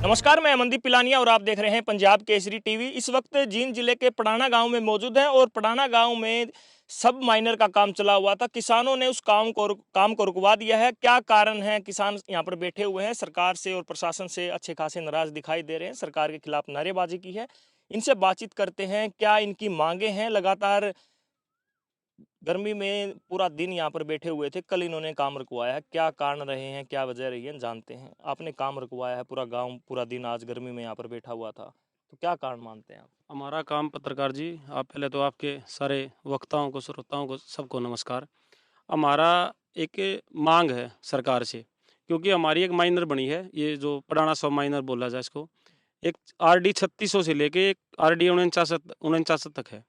नमस्कार, मैं अमनदीप पिलानिया और आप देख रहे हैं पंजाब केसरी टीवी। इस वक्त जींद जिले के पड़ाना गांव में मौजूद हैं और पड़ाना गांव में सब माइनर का काम चला हुआ था। किसानों ने उस काम को रुकवा दिया है। क्या कारण है? किसान यहां पर बैठे हुए हैं, सरकार से और प्रशासन से अच्छे खासे नाराज दिखाई दे रहे हैं, सरकार के खिलाफ नारेबाजी की है। इनसे बातचीत करते हैं, क्या इनकी मांगे हैं। लगातार गर्मी में पूरा दिन यहाँ पर बैठे हुए थे, कल इन्होंने काम रुकवाया है। क्या कारण रहे हैं, क्या वजह रही है, जानते हैं। आपने काम रुकवाया है, पूरा गांव पूरा दिन आज गर्मी में यहाँ पर बैठा हुआ था, तो क्या कारण मानते हैं आप? हमारा काम पत्रकार जी, आप पहले तो आपके सारे वक्ताओं को, श्रोताओं को, सबको नमस्कार। हमारा एक मांग है सरकार से, क्योंकि हमारी एक माइनर बनी है, ये जो पुराना सब माइनर बोला जाए इसको, एक आरडी 3600 से लेके एक आरडी 49 तक है।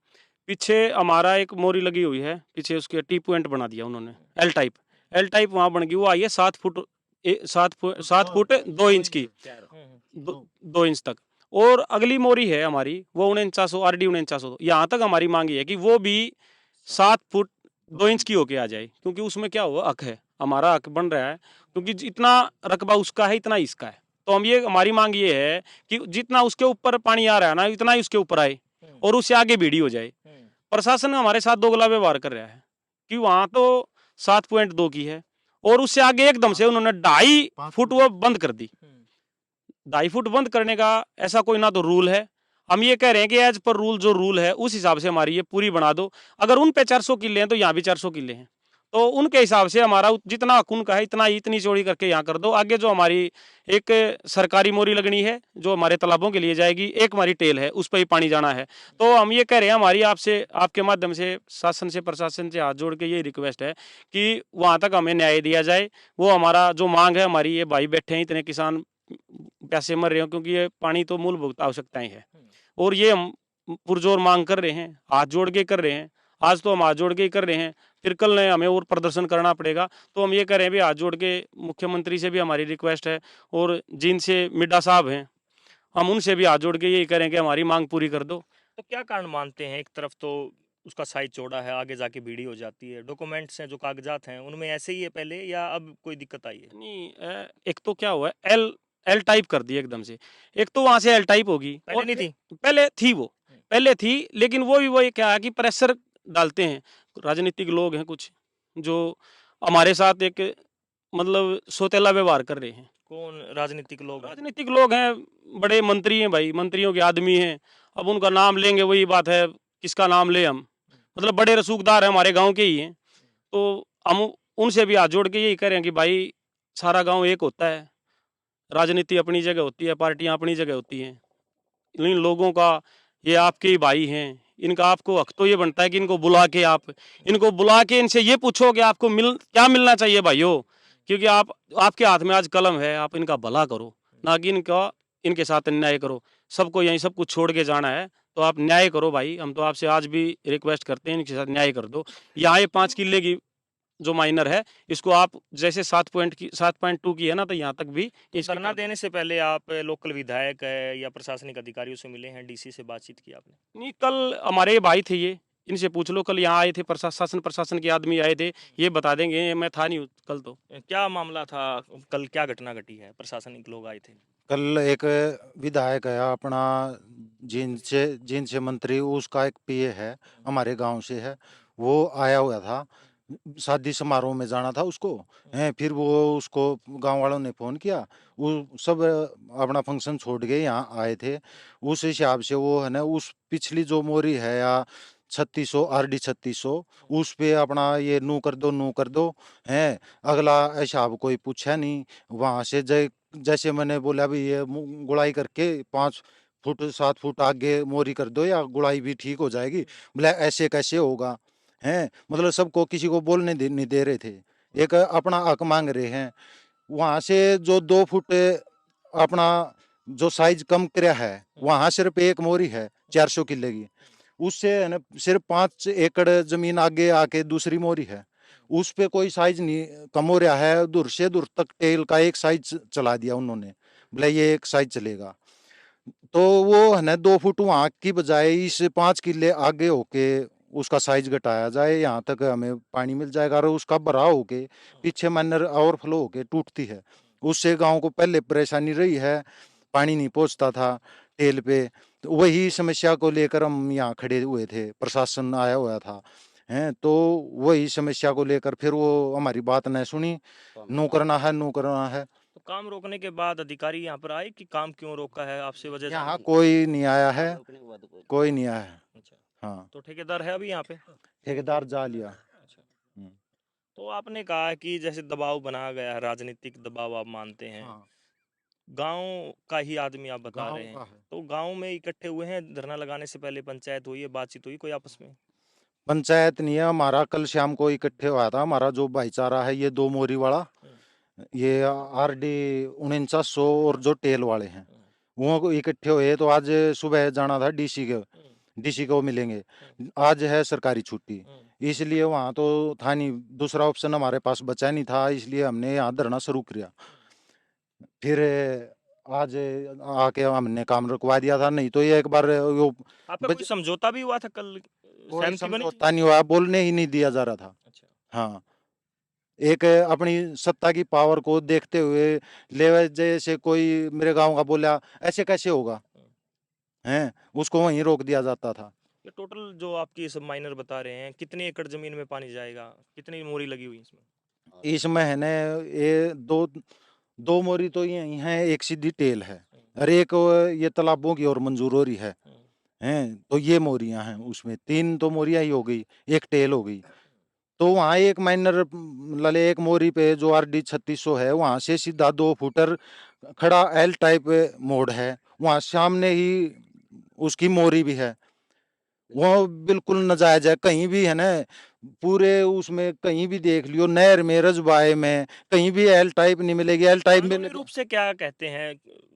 पीछे हमारा एक मोरी लगी हुई है, पीछे उसके टी पॉइंट बना दिया उन्होंने, एल टाइप वहाँ बन गई, वो आई है 7 फुट 7 फुट 2 इंच की, दो इंच तक। और अगली मोरी है हमारी, वो 49 आरडी 49, यहाँ तक हमारी मांगी है कि वो भी 7 फुट 2 इंच की होके आ जाए, क्योंकि उसमें क्या हुआ, हक है, हमारा हक बन रहा है, क्योंकि जितना रकबा उसका है इतना इसका है। तो हम ये हमारी मांग ये है कि जितना उसके ऊपर पानी आ रहा है ना, इतना ही उसके ऊपर आए और उससे आगे बीड़ी हो जाए। प्रशासन हमारे साथ दोगला व्यवहार कर रहा है कि वहां तो 7.2 की है और उससे आगे एकदम से उन्होंने 2.5 फुट वो बंद कर दी। 2.5 फुट बंद करने का ऐसा कोई ना तो रूल है। हम ये कह रहे हैं कि एज पर रूल जो रूल है उस हिसाब से हमारी ये पूरी बना दो। अगर उन पे 400 किले हैं तो यहाँ भी 400 किले हैं, तो उनके हिसाब से हमारा जितना हक उनका है इतना ही, इतनी चौड़ी करके यहाँ कर दो। आगे जो हमारी एक सरकारी मोरी लगनी है जो हमारे तालाबों के लिए जाएगी, एक हमारी टेल है, उस पर ही पानी जाना है। तो हम ये कह रहे हैं, हमारी आपसे, आपके माध्यम से शासन से, प्रशासन से हाथ जोड़ के ये रिक्वेस्ट है कि वहाँ तक हमें न्याय दिया जाए। वो हमारा जो मांग है, हमारी ये भाई बैठे हैं, इतने किसान प्यासे मर रहे हो, क्योंकि ये पानी तो मूलभूत आवश्यकताएं है और ये हम पुरजोर मांग कर रहे हैं, हाथ जोड़ के कर रहे हैं। आज तो हम हाथ जोड़ के ही कर रहे हैं, फिर कल ने हमें और प्रदर्शन करना पड़ेगा। तो हम ये कह रहे हैं भी, हाथ जोड़ के मुख्यमंत्री से भी हमारी रिक्वेस्ट है और जिनसे मिड्डा साहब हैं, हम उनसे भी हाथ जोड़ के यही करें कि हमारी मांग पूरी कर दो। तो क्या कारण मानते हैं? एक तरफ तो उसका साइज चौड़ा है, आगे जाके बीड़ी हो जाती है, डॉक्यूमेंट्स हैं जो कागजात हैं उनमें ऐसे ही है पहले, या अब कोई दिक्कत आई है? नहीं, एक तो क्या हुआ, एल एल टाइप कर दी एकदम से। एक तो वहां से एल टाइप होगी, पहले और नहीं थी? पहले थी वो, पहले थी, लेकिन वो भी वही क्या है कि प्रेशर डालते हैं। राजनीतिक लोग हैं कुछ जो हमारे साथ एक मतलब सौतेला व्यवहार कर रहे हैं। कौन राजनीतिक लोग हैं? राजनीतिक लोग हैं, बड़े मंत्री हैं भाई, मंत्रियों के आदमी हैं। अब उनका नाम लेंगे, वही बात है, किसका नाम ले हम, मतलब बड़े रसूखदार हैं, हमारे गांव के ही हैं। तो हम उनसे भी हाथ जोड़ के यही करें कि भाई, सारा गांव एक होता है, राजनीति अपनी जगह होती है, पार्टियां अपनी जगह होती हैं। इन लोगों का, ये आपके ही भाई हैं, इनका आपको हक तो ये बनता है कि इनको बुला के इनसे ये पूछो कि आपको क्या मिलना चाहिए भाइयों, क्योंकि आपके हाथ में आज कलम है, आप इनका भला करो, ना कि इनके साथ अन्याय करो। सबको यहीं सब कुछ छोड़ के जाना है, तो आप न्याय करो भाई। हम तो आपसे आज भी रिक्वेस्ट करते हैं, इनके साथ न्याय कर दो। यहाँ ये 5 किले की जो माइनर है, इसको आप जैसे 7.2 की है ना, तो यहाँ तक भी इसकी धरना देने से पहले आप लोकल विधायक या प्रशासनिक अधिकारियों से मिले हैं, डीसी से बातचीत की आपने? नहीं, कल हमारे ये भाई थे, ये इनसे पूछ लो, कल यहाँ आए थे, प्रशासन के आदमी आए थे, ये बता देंगे, मैं था नहीं कल तो। क्या मामला था? कल क्या घटना घटी है? प्रशासनिक लोग आए थे? कल एक विधायक है अपना, जिनसे मंत्री, उसका एक पीए है, हमारे गांव से है, वो आया हुआ था, शादी समारोह में जाना था उसको। हैं, फिर वो उसको गांव वालों ने फोन किया, वो सब अपना फंक्शन छोड़ के यहाँ आए थे। उस हिसाब से वो है ना, उस पिछली जो मोरी है या 3600 आरडी 3600, उस पे अपना ये नू कर दो हैं। अगला हिसाब कोई पूछा नहीं। वहां से जैसे मैंने बोला भी, ये गुड़ाई करके 5 फुट 7 फुट आगे मोरी कर दो या गुड़ाई भी ठीक हो जाएगी। बोला ऐसे कैसे होगा हैं, मतलब सबको, किसी को बोलने नहीं दे रहे थे, एक अपना हक मांग रहे हैं। वहां से जो 2 फुट अपना जो साइज कम किया है, वहां सिर्फ एक मोरी है 400 किले की। उससे है ना सिर्फ 5 एकड़ जमीन आगे आके दूसरी मोरी है, उस पे कोई साइज नहीं कम हो रहा है। दूर से दूर तक टेल का एक साइज चला दिया उन्होंने, बोले ये एक साइज चलेगा। तो वो है ना 2 फुट वहां की बजाय इस 5 किले आगे होके उसका साइज घटाया जाए, यहाँ तक हमें पानी मिल जाएगा। और उसका भराव होके पीछे मैनर ओवरफ्लो होके टूटती है, उससे गांव को पहले परेशानी रही है पानी नहीं पहुंचता था टेल पे। तो वही समस्या को लेकर हम यहाँ खड़े हुए थे, प्रशासन आया हुआ था हैं, तो वही समस्या को लेकर फिर वो हमारी बात नहीं सुनी, नो करना है, नो करना है। तो काम रोकने के बाद अधिकारी यहाँ पर आए कि काम क्यों रोका है, आपसे वजह यहाँ जानी? कोई नहीं आया है, कोई नहीं आया है। अच्छा, हाँ, तो ठेकेदार है अभी यहाँ पे? ठेकेदार जा लिया। अच्छा, हम्म, तो आपने कहा कि जैसे दबाव बनाया गया है, राजनीतिक दबाव आप मानते हैं, हाँ, गांव का ही आदमी आप बता गाँव रहे हैं, का है। तो गांव में इकट्ठे हुए हैं, धरना लगाने से पहले पंचायत हुई है, बातचीत हुई कोई आपस में? पंचायत नहीं है हमारा, कल शाम को इकट्ठे हुआ था हमारा जो भाईचारा है, ये दो मोरी वाला, ये RD 4900 और जो टेल वाले हैं वो को इकट्ठे हुए। तो आज सुबह जाना था डीसी को मिलेंगे, आज है सरकारी छुट्टी, इसलिए वहाँ तो था नहीं, दूसरा ऑप्शन हमारे पास बचा नहीं था, इसलिए हमने यहाँ धरना शुरू किया। फिर आज आके हमने काम रुकवा दिया था, नहीं तो ये एक बार वो आपका कोई समझौता भी हुआ था कल, कोई सहमति बनी थी? समझौता नहीं हुआ, बोलने ही नहीं दिया जा रहा था। अच्छा, हाँ, एक अपनी सत्ता की पावर को देखते हुए ले, जैसे कोई मेरे गांव का बोला ऐसे कैसे होगा, हैं, उसको वहीं रोक दिया जाता था। ये टोटल जो आपकी सब माइनर बता रहे हैं, कितनी एकड़ जमीन में पानी जाएगा, कितनी मोरी लगी हुई है इसमें? इसमें है ने ये दो दो मोरी तो यही है, एक सीधी टेल है और एक ये तालाबों की और मंजूर हो रही है, हैं, तो ये मोरियां हैं, उसमें तीन तो मोरियां ही हो गई, एक टेल हो गई। तो वहाँ एक माइनर लले एक मोरी पे जो RD 3600 है, वहां से सीधा 2 फुटर खड़ा L टाइप मोड़ है, वहां सामने ही उसकी मोरी भी है, वो बिल्कुल नाजायज है, कहीं भी है ना, पूरे उसमें कहीं भी देख लियो, नहर में, रजबाए में, कहीं भी L टाइप नहीं मिलेगी, L टाइप कानूनी मिलेगी। रूप से क्या कहते हैं,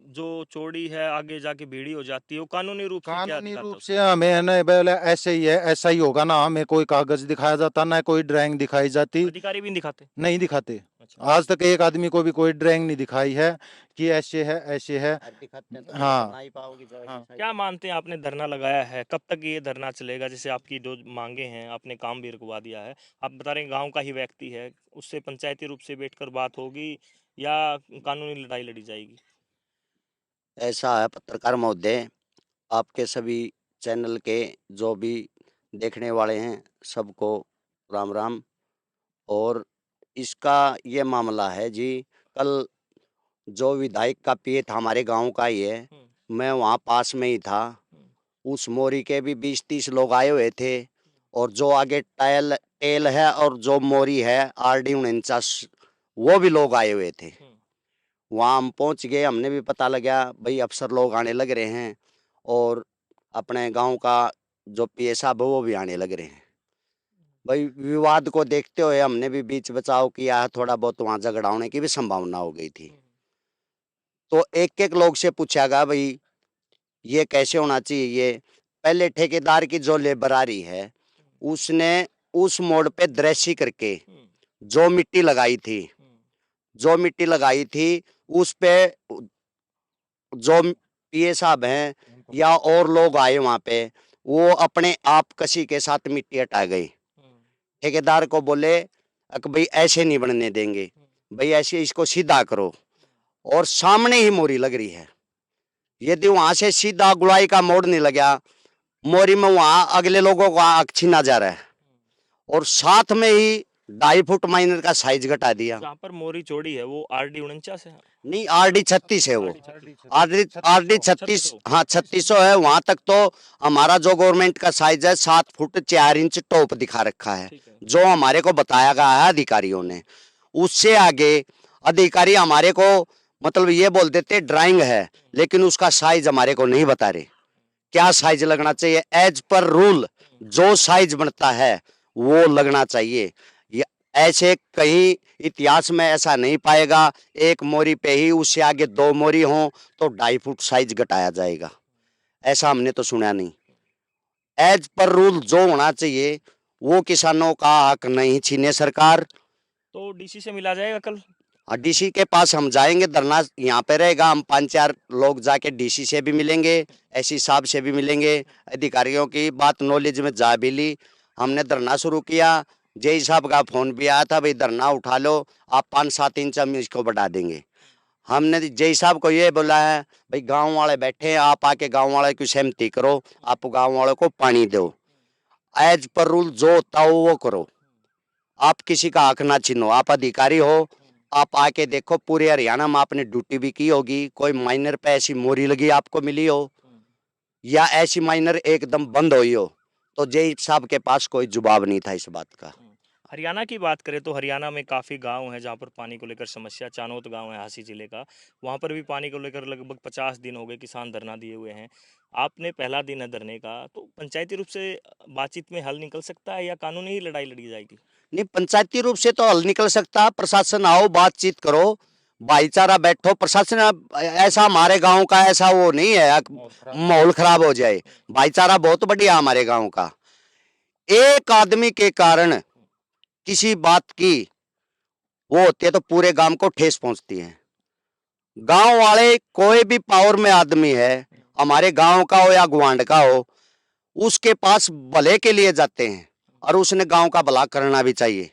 जो चौड़ी है आगे जाके बीड़ी हो जाती है, वो कानूनी रूप से क्या कानूनी दिखाता रूप है से हमें है ना बोले ऐसे ही है, ऐसा ही होगा ना, हमें कोई कागज दिखाया जाता ना कोई ड्राइंग दिखाई जाती, अधिकारी भी नहीं दिखाते? नहीं दिखाते। अच्छा, आज तक एक आदमी को भी कोई ड्राइंग नहीं दिखाई है कि ऐसे है ऐसे है। हाँ, हाँ, क्या मानते हैं, आपने धरना लगाया है, कब तक ये धरना चलेगा? जैसे आपकी जो मांगे हैं, आपने काम भी रुकवा दिया है, आप बता रहे हैं गांव का ही व्यक्ति है, उससे पंचायती रूप से बैठकर बात होगी या कानूनी लड़ाई लड़ी जाएगी? ऐसा है पत्रकार महोदय, आपके सभी चैनल के जो भी देखने वाले हैं सबको राम राम। और इसका ये मामला है जी, कल जो विधायक का पिए था हमारे गांव का ही है, मैं वहाँ पास में ही था, उस मोरी के भी 20-30 लोग आए हुए थे, और जो आगे टेल है और जो मोरी है RD 49 वो भी लोग आए हुए थे। वहाँ हम पहुँच गए, हमने भी पता लगा भाई अफसर लोग आने लग रहे हैं, और अपने गांव का जो PA साहब है वो भी आने लग रहे हैं। भाई विवाद को देखते हुए हमने भी बीच बचाव किया, थोड़ा बहुत वहाँ झगड़ा होने की भी संभावना हो गई थी। तो एक एक लोग से पूछा गया भाई ये कैसे होना चाहिए। ये पहले ठेकेदार की जो लेबर आ रही है, उसने उस मोड़ पे दृश्य करके जो मिट्टी लगाई थी उस पे जो PA साहब हैं या और लोग आए वहाँ पे, वो अपने आप कसी के साथ मिट्टी हटा गए। ठेकेदार को बोले कि भाई ऐसे नहीं बनने देंगे, भाई ऐसे इसको सीधा करो, और सामने ही मोरी लग रही है। यदि वहां से सीधा गुड़ाई का मोड़ नहीं लगा, मोरी में वहां अगले लोगों को आग छीना जा रहा है, और साथ में ही 2.5 फुट माइनर का साइज घटा दिया। जहाँ पर मोरी चौड़ी है वो RD 49 है? नहीं, RD 36 है वो, RD 36, 3600। हाँ 3600 है। वहां तक तो हमारा जो गवर्नमेंट का साइज है 7 फुट 4 इंच टॉप दिखा रखा है, ठीक है। जो हमारे को बताया गया है अधिकारियों ने। उससे आगे अधिकारी हमारे को मतलब ये बोल देते ड्राइंग है, लेकिन उसका साइज हमारे को नहीं बता रहे क्या साइज लगना चाहिए। एज पर रूल जो साइज बनता है वो लगना चाहिए। ऐसे कहीं इतिहास में ऐसा नहीं पाएगा, एक मोरी पे ही उससे आगे 2 मोरी हो तो 2.5 फुट साइज घटाया जाएगा, ऐसा हमने तो सुना नहीं। एज पर रूल जो होना चाहिए वो किसानों का हक नहीं छीने सरकार। तो DC से मिला जाएगा कल? DC के पास हम जाएंगे, धरना यहाँ पे रहेगा, हम 5-4 लोग जाके DC से भी मिलेंगे, SC साहब से भी मिलेंगे, अधिकारियों की बात नॉलेज में जा भी ली। हमने धरना शुरू किया, JI साहब का फोन भी आया था, भाई धरना उठा लो आप, 5-7 इंच हम इसको बढ़ा देंगे। हमने जय साहब को ये बोला है, भाई गांव वाले बैठे हैं, आप आके गांव वाले की सहमति करो, आप गांव वालों को पानी दो, एज पर रूल जो होता हो वो करो, आप किसी का हक ना छीनो, आप अधिकारी हो, आप आके देखो पूरे हरियाणा में आपने ड्यूटी भी की होगी, कोई माइनर पे ऐसी मोरी लगी आपको मिली हो या ऐसी माइनर एकदम बंद हुई हो, तो जय साहब के पास कोई जवाब नहीं था इस बात का। हरियाणा की बात करें तो हरियाणा में काफ़ी गांव हैं जहां पर पानी को लेकर समस्या, चानोत गांव है हांसी जिले का, वहां पर भी पानी को लेकर लगभग 50 दिन हो गए किसान धरना दिए हुए हैं। आपने पहला दिन है धरने का, तो पंचायती रूप से बातचीत में हल निकल सकता है या कानूनी ही लड़ाई लड़ी जाएगी? नहीं, पंचायती रूप से तो हल निकल सकता, प्रशासन आओ, बातचीत करो, भाईचारा बैठो, प्रशासन ऐसा हमारे गांव का ऐसा वो नहीं है माहौल खराब हो जाए, भाईचारा बहुत बढ़िया हमारे गांव का। एक आदमी के कारण किसी बात की वो होती है तो पूरे गांव को ठेस पहुंचती है। गांव वाले कोई भी पावर में आदमी है, हमारे गांव का हो या गुआंढ का हो, उसके पास भले के लिए जाते हैं और उसने गांव का भला करना भी चाहिए।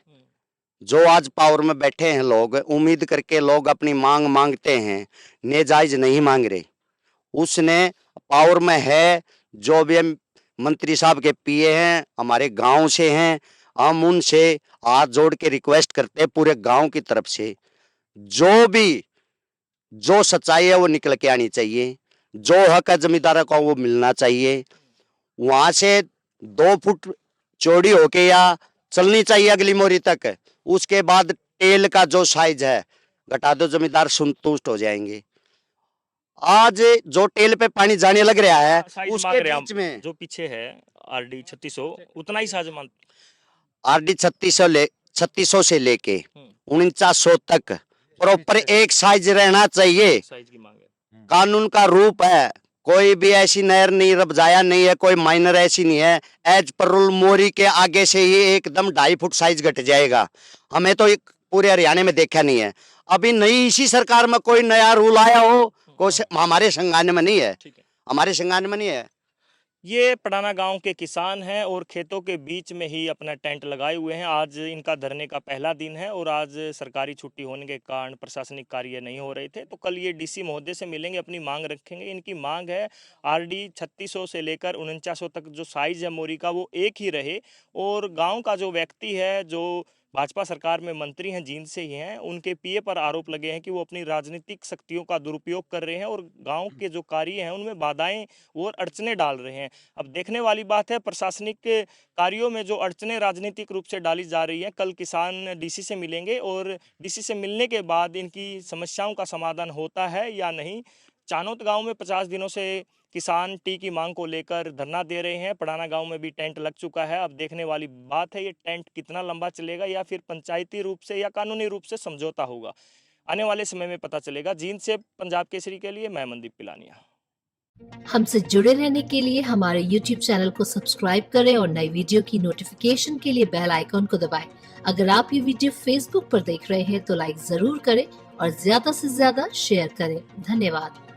जो आज पावर में बैठे हैं लोग, उम्मीद करके लोग अपनी मांग मांगते हैं, नेजायज नहीं मांग रहे। उसने पावर में है, जो भी हम मंत्री साहब के पीए हैं, हमारे गांव से हैं, हम उनसे हाथ जोड़ के रिक्वेस्ट करते हैं पूरे गांव की तरफ से, जो सच्चाई है वो निकल के आनी चाहिए, जो हक है जमींदारों को वो मिलना चाहिए। वहां से 2 फुट चौड़ी होके या चलनी चाहिए अगली मोरी तक, उसके बाद टेल का जो साइज है घटा दो, जमींदार संतुष्ट हो जाएंगे। आज जो टेल पे पानी जाने लग रहा है साइज उसके मांग रहे हैं बीच हम, में जो पीछे है आरडी 3600 उतना ही साइज मांग। आरडी 3600 से लेके 4900 तक प्रॉपर एक साइज रहना चाहिए। साइज की मांग है। कानून का रूप है, कोई भी ऐसी नहर नहीं रबजाया नहीं है, कोई माइनर ऐसी नहीं है, एज पर रूल मोरी के आगे से ही एकदम 2.5 फुट साइज घट जाएगा। हमें तो एक पूरे हरियाणा में देखा नहीं है, अभी नई इसी सरकार में कोई नया रूल आया हो, कोई हमारे संज्ञान में नहीं है, ठीक है। हमारे संज्ञान में नहीं है। ये पड़ाना गांव के किसान हैं और खेतों के बीच में ही अपना टेंट लगाए हुए हैं। आज इनका धरने का पहला दिन है और आज सरकारी छुट्टी होने के कारण प्रशासनिक कार्य नहीं हो रहे थे, तो कल ये डीसी महोदय से मिलेंगे, अपनी मांग रखेंगे। इनकी मांग है आरडी 3600 से लेकर 4900 तक जो साइज है मोरी का वो एक ही रहे, और गांव का जो व्यक्ति है, जो भाजपा सरकार में मंत्री हैं, जींद से ही हैं, उनके पीए पर आरोप लगे हैं कि वो अपनी राजनीतिक शक्तियों का दुरुपयोग कर रहे हैं और गांव के जो कार्य हैं उनमें बाधाएं और अड़चने डाल रहे हैं। अब देखने वाली बात है प्रशासनिक के कार्यों में जो अड़चने राजनीतिक रूप से डाली जा रही हैं। कल किसान डीसी से मिलेंगे और डीसी से मिलने के बाद इनकी समस्याओं का समाधान होता है या नहीं। चानोत गांव में 50 दिनों से किसान टी की मांग को लेकर धरना दे रहे हैं। पड़ाना गांव में भी टेंट लग चुका है। अब देखने वाली बात है ये टेंट कितना लंबा चलेगा या फिर पंचायती रूप से या कानूनी रूप से समझौता होगा, आने वाले समय में पता चलेगा। जींद से पंजाब केसरी के लिए मैं मनदीप पिलानिया। हमसे जुड़े रहने के लिए हमारे YouTube चैनल को सब्सक्राइब करें और नई वीडियो की नोटिफिकेशन के लिए बेल आइकॉन को दबाएं। अगर आप ये वीडियो Facebook पर देख रहे हैं तो लाइक जरूर करें और ज्यादा से ज्यादा शेयर करें। धन्यवाद।